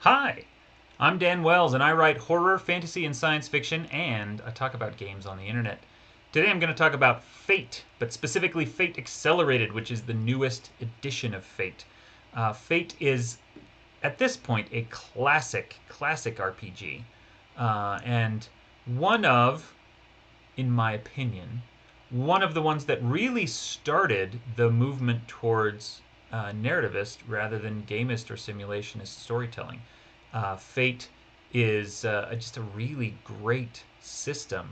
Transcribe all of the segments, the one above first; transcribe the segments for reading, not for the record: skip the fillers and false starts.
Hi, I'm Dan Wells, and I write horror, fantasy, and science fiction, and I talk about games on the internet. Today I'm going to talk about Fate, but specifically Fate Accelerated, which is the newest edition of Fate. Fate is, at this point, a classic RPG, and one of, in my opinion, one of the ones that really started the movement towards narrativist rather than gamist or simulationist storytelling. Fate is just a really great system.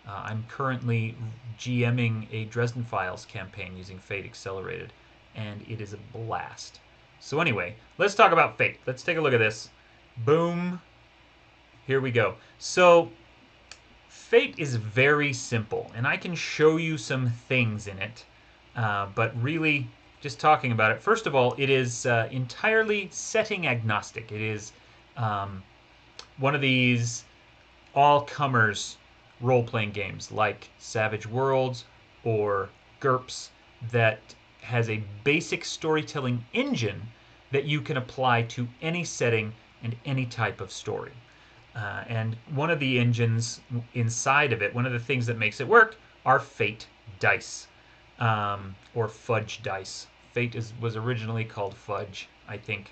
I'm currently GMing a Dresden Files campaign using Fate Accelerated, and it is a blast. So anyway, let's talk about Fate. Let's take a look at this. Boom. Here we go. So Fate is very simple, and I can show you some things in it, but really, just talking about it, first of all, it is entirely setting agnostic. It is um, one of these all-comers role-playing games like Savage Worlds or GURPS that has a basic storytelling engine that you can apply to any setting and any type of story. And one of the engines inside of it, one of the things that makes it work, are Fate dice, or Fudge dice. Was originally called Fudge, I think,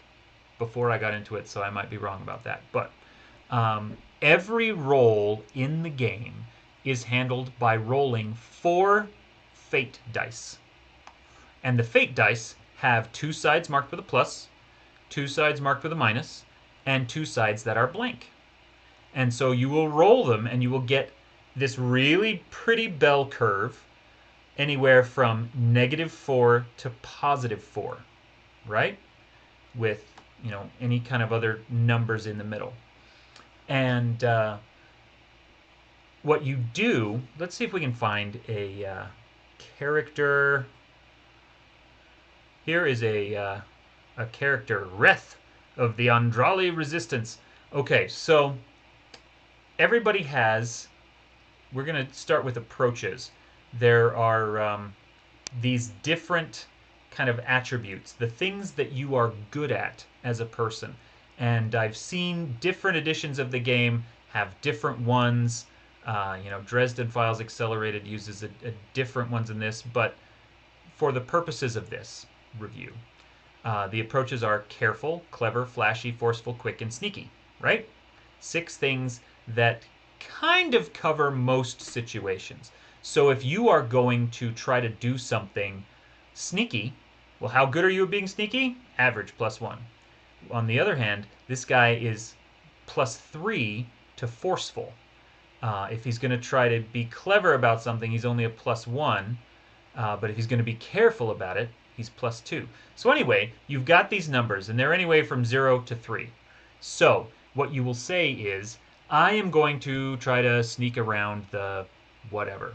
before I got into it, so I might be wrong about that. But every roll in the game is handled by rolling 4 Fate dice. And the Fate dice have 2 sides marked with a plus, 2 sides marked with a minus, and 2 sides that are blank. And so you will roll them and you will get this really pretty bell curve anywhere from -4 to +4, right? With, any kind of other numbers in the middle. And what you do, let's see if we can find a character. Here is a character, Reth of the Andrali Resistance. Okay, so everybody has, we're going to start with approaches. There are these different kind of attributes, the things that you are good at as a person. And I've seen different editions of the game have different ones. Dresden Files Accelerated uses a different ones in this, but for the purposes of this review, the approaches are careful, clever, flashy, forceful, quick, and sneaky, right? 6 things that kind of cover most situations. So if you are going to try to do something sneaky, well, how good are you at being sneaky? Average, +1. On the other hand, this guy is +3 to forceful. If he's going to try to be clever about something, he's only a +1. But if he's going to be careful about it, he's +2. So anyway, you've got these numbers, and they're anyway from 0 to 3. So what you will say is, I am going to try to sneak around the whatever.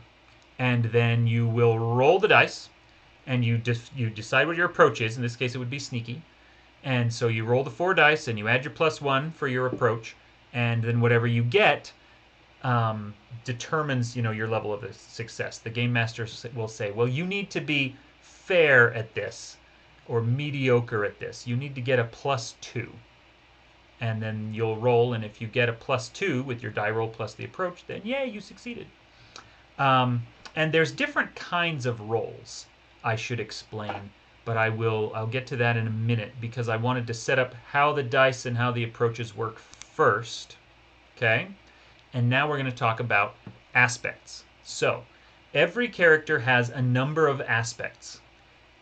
And then you will roll the dice, and you decide what your approach is. In this case, it would be sneaky. And so you roll the 4 dice, and you add your +1 for your approach, and then whatever you get determines, your level of success. The game master will say, well, you need to be fair at this, or mediocre at this. You need to get a +2. And then you'll roll, and if you get a +2 with your die roll plus the approach, then yeah, you succeeded. And there's different kinds of rolls, I should explain, but I'll get to that in a minute, because I wanted to set up how the dice and how the approaches work first. Okay? And now we're going to talk about aspects. So, every character has a number of aspects.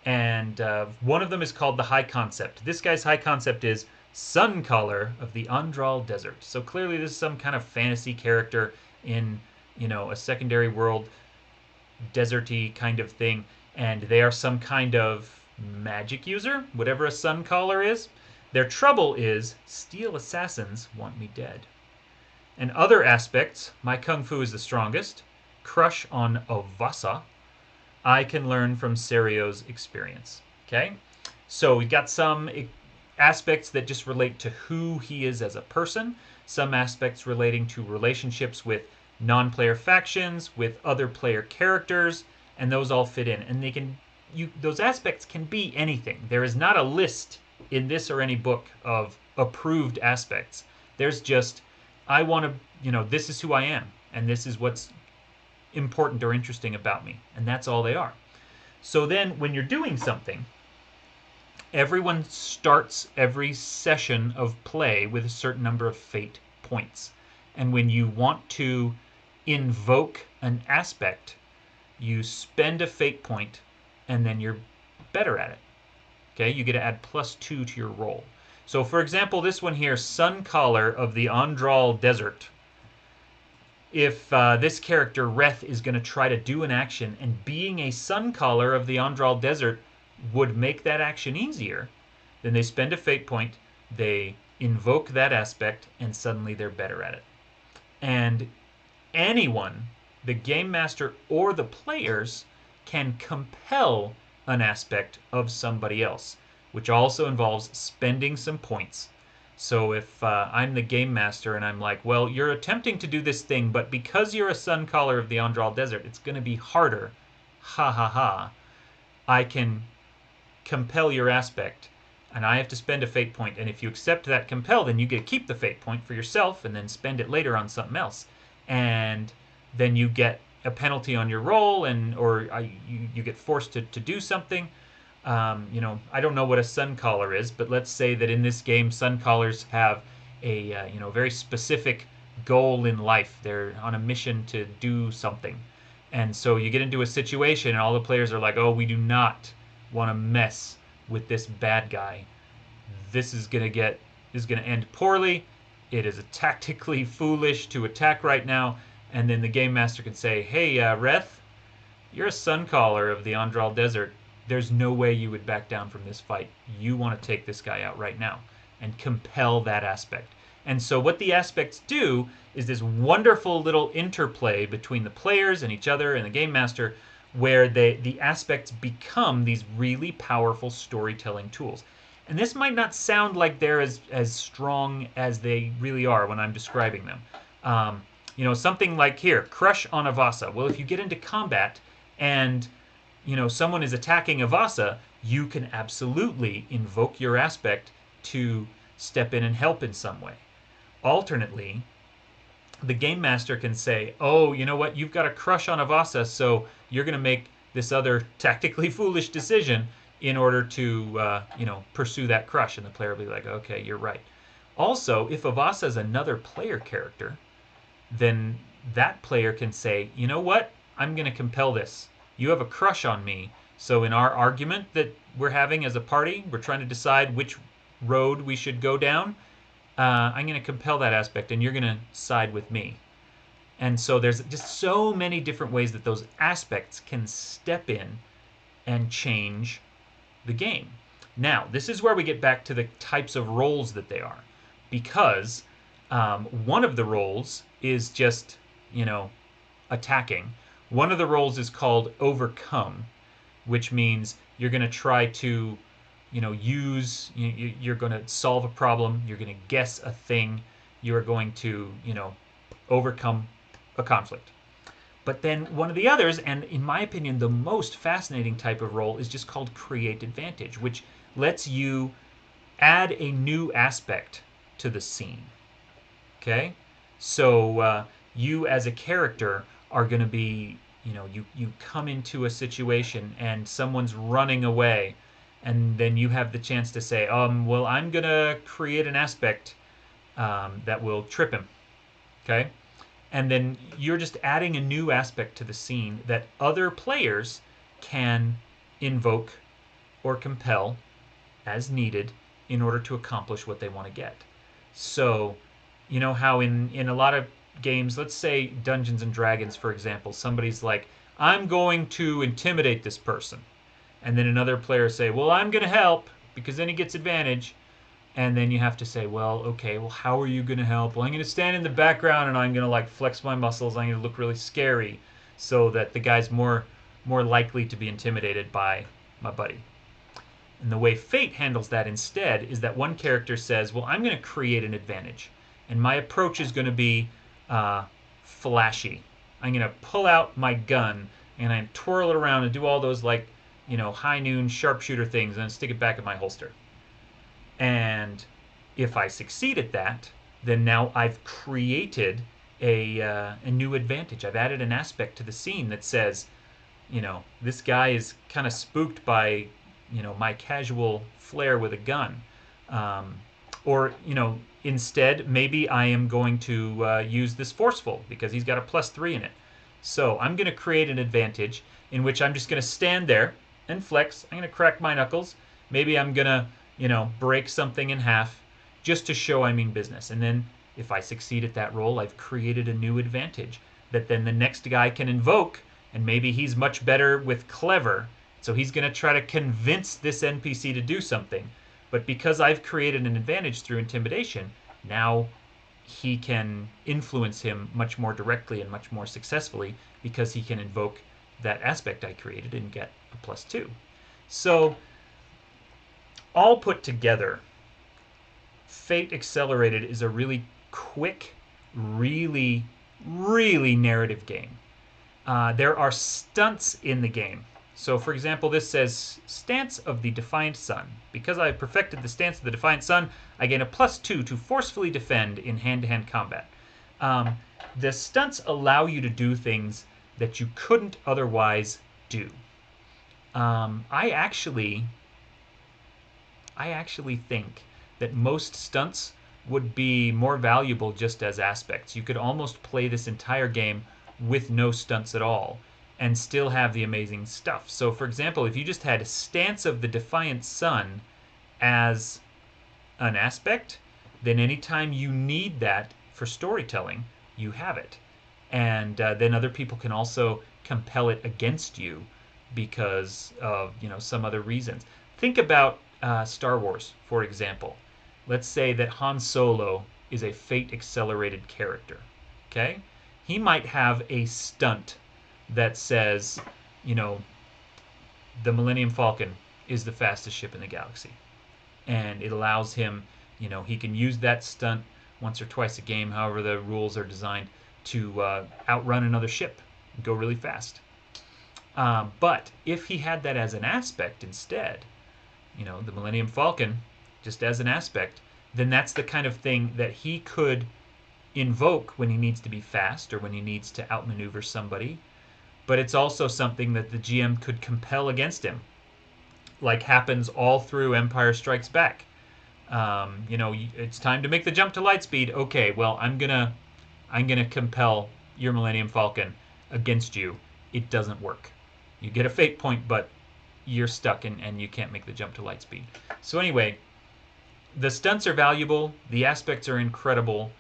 And one of them is called the high concept. This guy's high concept is Sun Caller of the Andral Desert. So clearly this is some kind of fantasy character in, a secondary world, deserty kind of thing. And they are some kind of magic user, whatever a Sun Caller is. Their trouble is steel assassins want me dead. And other aspects, my Kung Fu is the strongest, crush on Ovasa, I can learn from Serio's experience. Okay? So we've got some aspects that just relate to who he is as a person, some aspects relating to relationships with non-player factions, with other player characters, and those all fit in. And those aspects can be anything. There is not a list in this or any book of approved aspects. There's just, I want to, this is who I am, and this is what's important or interesting about me, and that's all they are. So then when you're doing something, everyone starts every session of play with a certain number of fate points. And when you want to invoke an aspect, you spend a fate point, and then you're better at it. Okay, you get to add +2 to your roll. So for example, this one here, Sun Caller of the Andral Desert. If this character, Reth, is going to try to do an action, and being a Sun Caller of the Andral Desert would make that action easier, then they spend a fate point, they invoke that aspect, and suddenly they're better at it. And anyone, the game master or the players, can compel an aspect of somebody else, which also involves spending some points. So if I'm the game master and I'm like, well, you're attempting to do this thing, but because you're a Sun Caller of the Andral Desert, it's going to be harder. Ha ha ha. I can compel your aspect, and I have to spend a fate point. And if you accept that compel, then you get to keep the fate point for yourself and then spend it later on something else. And then you get a penalty on your roll, or you get forced to do something. I don't know what a Sun Caller is, but let's say that in this game, Sun Callers have a very specific goal in life. They're on a mission to do something. And so you get into a situation and all the players are like, oh, we do not want to mess with this bad guy. This is going to end poorly. It is tactically foolish to attack right now. And then the game master can say, hey, Reth, you're a Sun Caller of the Andral Desert. There's no way you would back down from this fight. You want to take this guy out right now, and compel that aspect. And so what the aspects do is this wonderful little interplay between the players and each other and the game master, where the aspects become these really powerful storytelling tools. And this might not sound like they're as strong as they really are when I'm describing them. Something like here, Crush on Avasa. Well, if you get into combat and someone is attacking Avasa, you can absolutely invoke your aspect to step in and help in some way. Alternately, the game master can say, oh, you know what, you've got a crush on Avasa, so you're going to make this other tactically foolish decision in order to pursue that crush. And the player will be like, okay, you're right. Also, if Avasa is another player character, then that player can say, you know what, I'm going to compel this. You have a crush on me, so in our argument that we're having as a party, we're trying to decide which road we should go down. I'm going to compel that aspect, and you're going to side with me. And so there's just so many different ways that those aspects can step in and change the game. Now, this is where we get back to the types of roles that they are, because one of the roles is just, attacking. One of the roles is called Overcome, which means you're going to try to, you're going to solve a problem, you're going to guess a thing, you're going to, overcome a conflict. But then one of the others, and in my opinion, the most fascinating type of role, is just called Create Advantage, which lets you add a new aspect to the scene. Okay? So you as a character are going to be, you come into a situation and someone's running away, and then you have the chance to say, well, I'm going to create an aspect that will trip him. Okay? And then you're just adding a new aspect to the scene that other players can invoke or compel as needed in order to accomplish what they want to get. So, you know how in a lot of games, let's say Dungeons and Dragons, for example, somebody's like, I'm going to intimidate this person. And then another player say, well, I'm going to help, because then he gets advantage. And then you have to say, well, okay, well, how are you going to help? Well, I'm going to stand in the background and I'm going to flex my muscles. I'm going to look really scary so that the guy's more likely to be intimidated by my buddy. And the way Fate handles that instead is that one character says, well, I'm going to create an advantage. And my approach is going to be flashy. I'm going to pull out my gun and I twirl it around and do all those high noon sharpshooter things and stick it back in my holster. And If I succeed at that, then now I've created a new advantage. I've added an aspect to the scene that says, this guy is kind of spooked by, my casual flair with a gun. Um, or, instead, maybe I am going to use this forceful because he's got a +3 in it. So I'm going to create an advantage in which I'm just going to stand there and flex. I'm going to crack my knuckles. Maybe I'm going to, break something in half just to show I mean business. And then if I succeed at that roll, I've created a new advantage that then the next guy can invoke, and maybe he's much better with clever, so he's going to try to convince this NPC to do something. But because I've created an advantage through intimidation, now he can influence him much more directly and much more successfully because he can invoke that aspect I created and get a +2. So all put together, Fate Accelerated is a really quick, really, really narrative game. There are stunts in the game. So, for example, this says Stance of the Defiant Sun. Because I have perfected the Stance of the Defiant Sun, I gain a +2 to forcefully defend in hand-to-hand combat. The stunts allow you to do things that you couldn't otherwise do. I actually think that most stunts would be more valuable just as aspects. You could almost play this entire game with no stunts at all and still have the amazing stuff. So, for example, if you just had Stance of the Defiant Sun as an aspect, then anytime you need that for storytelling, you have it. And then other people can also compel it against you because of some other reasons. Think about Star Wars, for example. Let's say that Han Solo is a Fate Accelerated character. Okay? He might have a stunt that says, the Millennium Falcon is the fastest ship in the galaxy. And it allows him, he can use that stunt once or twice a game, however the rules are designed, to outrun another ship and go really fast. But if he had that as an aspect instead, the Millennium Falcon, just as an aspect, then that's the kind of thing that he could invoke when he needs to be fast or when he needs to outmaneuver somebody. But it's also something that the GM could compel against him, like happens all through Empire Strikes Back. It's time to make the jump to lightspeed. Okay, well, I'm gonna compel your Millennium Falcon against you. It doesn't work. You get a fate point, but you're stuck and you can't make the jump to lightspeed. So anyway, the stunts are valuable. The aspects are incredible.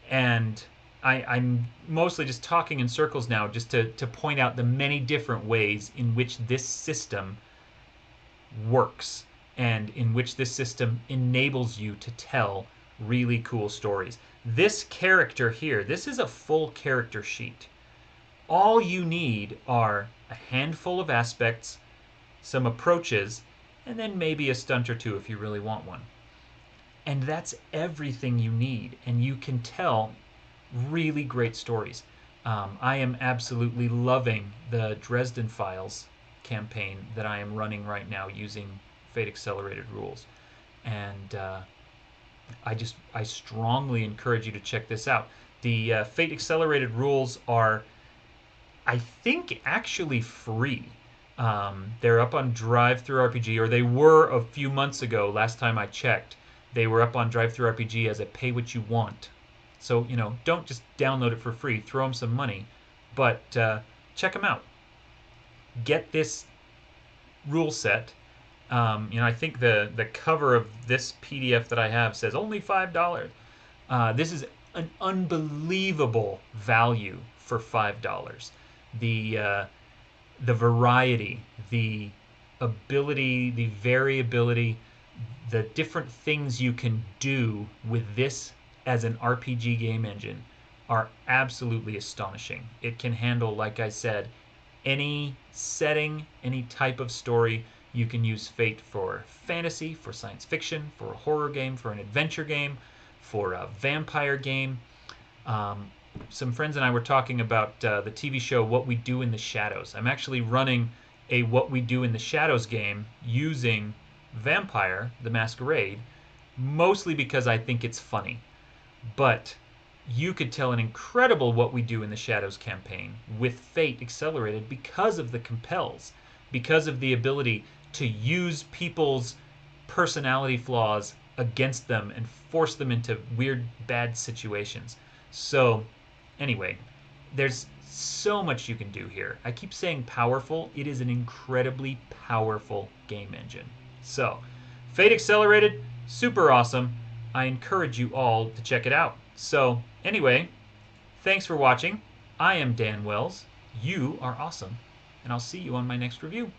And I'm mostly just talking in circles now just to point out the many different ways in which this system works and in which this system enables you to tell really cool stories. This character here, this is a full character sheet. All you need are a handful of aspects, some approaches, and then maybe a stunt or two if you really want one. And that's everything you need, and you can tell really great stories. I am absolutely loving the Dresden Files campaign that I am running right now using Fate Accelerated rules. And I strongly encourage you to check this out. The Fate Accelerated rules are, I think, actually free. They're up on DriveThruRPG, or they were a few months ago, last time I checked. They were up on DriveThruRPG as a pay what you want. So, don't just download it for free. Throw them some money. But check them out. Get this rule set. I think the cover of this PDF that I have says only $5. This is an unbelievable value for $5. The variety, the ability, the variability, the different things you can do with this as an RPG game engine are absolutely astonishing. It can handle, like I said, any setting, any type of story. You can use Fate for fantasy, for science fiction, for a horror game, for an adventure game, for a vampire game. Some friends and I were talking about the TV show What We Do in the Shadows. I'm actually running a What We Do in the Shadows game using Vampire the Masquerade mostly because I think it's funny. But you could tell an incredible What We Do in the Shadows campaign with Fate Accelerated because of the compels, because of the ability to use people's personality flaws against them and force them into weird, bad situations. So, anyway, there's so much you can do here. I keep saying powerful. It is an incredibly powerful game engine. So, Fate Accelerated, super awesome. I encourage you all to check it out. So, anyway, thanks for watching. I am Dan Wells. You are awesome. And I'll see you on my next review.